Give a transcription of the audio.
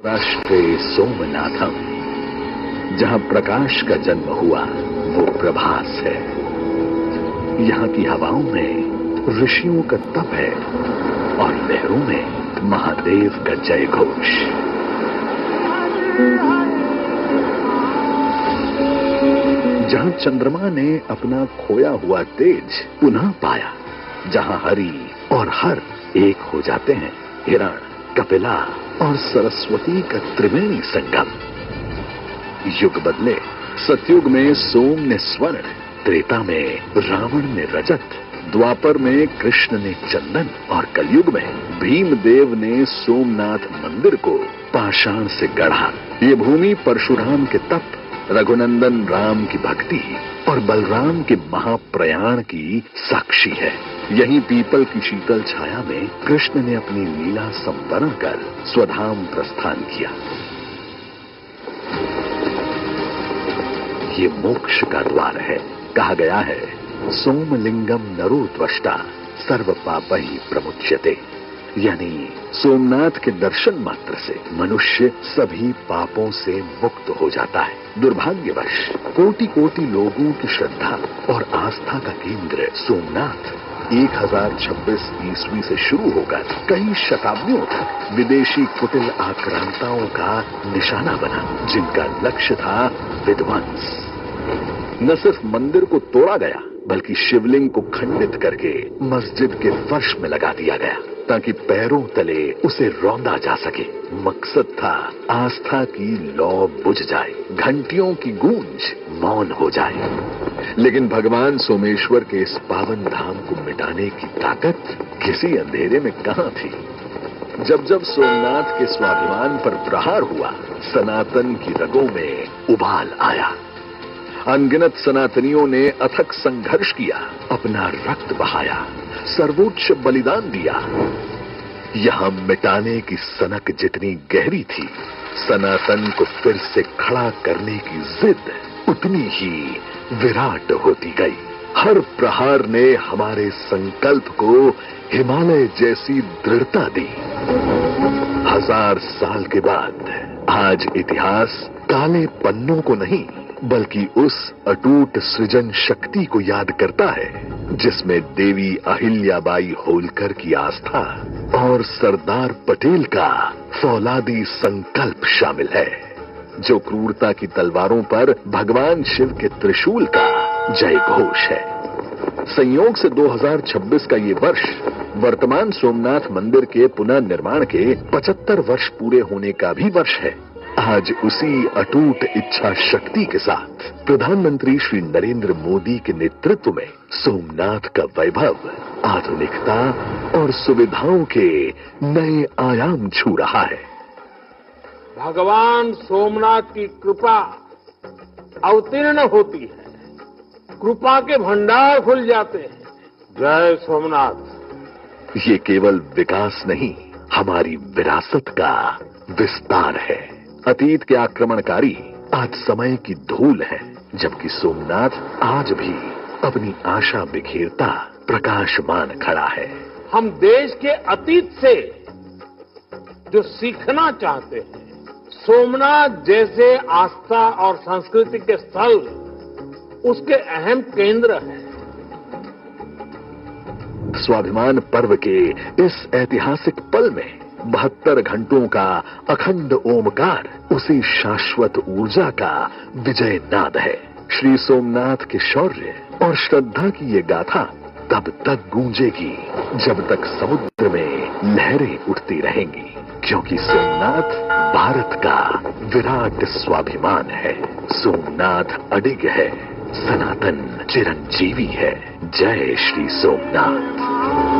राष्ट्रे सोमनाथम, जहां प्रकाश का जन्म हुआ वो प्रभास है। यहाँ की हवाओं में ऋषियों का तप है और लहरों में महादेव का जय घोष। जहां चंद्रमा ने अपना खोया हुआ तेज पुनः पाया, जहां हरि और हर एक हो जाते हैं, हिरण, कपिला और सरस्वती का त्रिवेणी संगम। युग बदले, सतयुग में सोम ने स्वर्ण, त्रेता में रावण ने रजत, द्वापर में कृष्ण ने चंदन और कलयुग में भीमदेव ने सोमनाथ मंदिर को पाषाण से गढ़ा। ये भूमि परशुराम के तप, रघुनंदन राम की भक्ति और बलराम के महाप्रयाण की साक्षी है। यहीं पीपल की शीतल छाया में कृष्ण ने अपनी लीला संपन्न कर स्वधाम प्रस्थान किया। ये मोक्ष का द्वार है। कहा गया है, सोमलिंगम नरो त्वष्टा सर्व पापहि प्रमुच्यते, यानी सोमनाथ के दर्शन मात्र से मनुष्य सभी पापों से मुक्त हो जाता है। दुर्भाग्यवश कोटि कोटि लोगों की श्रद्धा और आस्था का केंद्र सोमनाथ 1026 ईस्वी से शुरू होकर कई शताब्दियों तक विदेशी कुटिल आक्रांताओं का निशाना बना, जिनका लक्ष्य था विध्वंस। न सिर्फ मंदिर को तोड़ा गया, बल्कि शिवलिंग को खंडित करके मस्जिद के फर्श में लगा दिया गया ताकि पैरों तले उसे रौंदा जा सके। मकसद था आस्था की लौ बुझ जाए, घंटियों की गूंज मौन हो जाए। लेकिन भगवान सोमेश्वर के इस पावन धाम को मिटाने की ताकत किसी अंधेरे में कहां थी। जब जब सोमनाथ के स्वाभिमान पर प्रहार हुआ, सनातन की रगों में उबाल आया। अनगिनत सनातनियों ने अथक संघर्ष किया, अपना रक्त बहाया, सर्वोच्च बलिदान दिया। यहां मिटाने की सनक जितनी गहरी थी, सनातन को फिर से खड़ा करने की जिद उतनी ही विराट होती गई। हर प्रहार ने हमारे संकल्प को हिमालय जैसी दृढ़ता दी। 1000 साल के बाद आज इतिहास काले पन्नों को नहीं, बल्कि उस अटूट सृजन शक्ति को याद करता है जिसमें देवी अहिल्याबाई होलकर की आस्था और सरदार पटेल का फौलादी संकल्प शामिल है, जो क्रूरता की तलवारों पर भगवान शिव के त्रिशूल का जय घोष है। संयोग से 2026 का ये वर्ष वर्तमान सोमनाथ मंदिर के पुनर्निर्माण के 75 वर्ष पूरे होने का भी वर्ष है। आज उसी अटूट इच्छा शक्ति के साथ प्रधानमंत्री श्री नरेंद्र मोदी के नेतृत्व में सोमनाथ का वैभव, आधुनिकता और सुविधाओं के नए आयाम छू रहा है। भगवान सोमनाथ की कृपा अवतीर्ण होती है, कृपा के भंडार खुल जाते हैं। जय सोमनाथ। ये केवल विकास नहीं, हमारी विरासत का विस्तार है। अतीत के आक्रमणकारी आज समय की धूल है, जबकि सोमनाथ आज भी अपनी आशा बिखेरता प्रकाशमान खड़ा है। हम देश के अतीत से जो सीखना चाहते हैं, सोमनाथ जैसे आस्था और संस्कृति के स्थल उसके अहम केंद्र हैं। स्वाभिमान पर्व के इस ऐतिहासिक पल में 72 घंटों का अखंड ओमकार उसी शाश्वत ऊर्जा का विजय नाद है। श्री सोमनाथ के शौर्य और श्रद्धा की ये गाथा तब तक गूंजेगी जब तक समुद्र में लहरें उठती रहेंगी, क्योंकि सोमनाथ भारत का विराट स्वाभिमान है। सोमनाथ अडिग है, सनातन चिरंजीवी है। जय श्री सोमनाथ।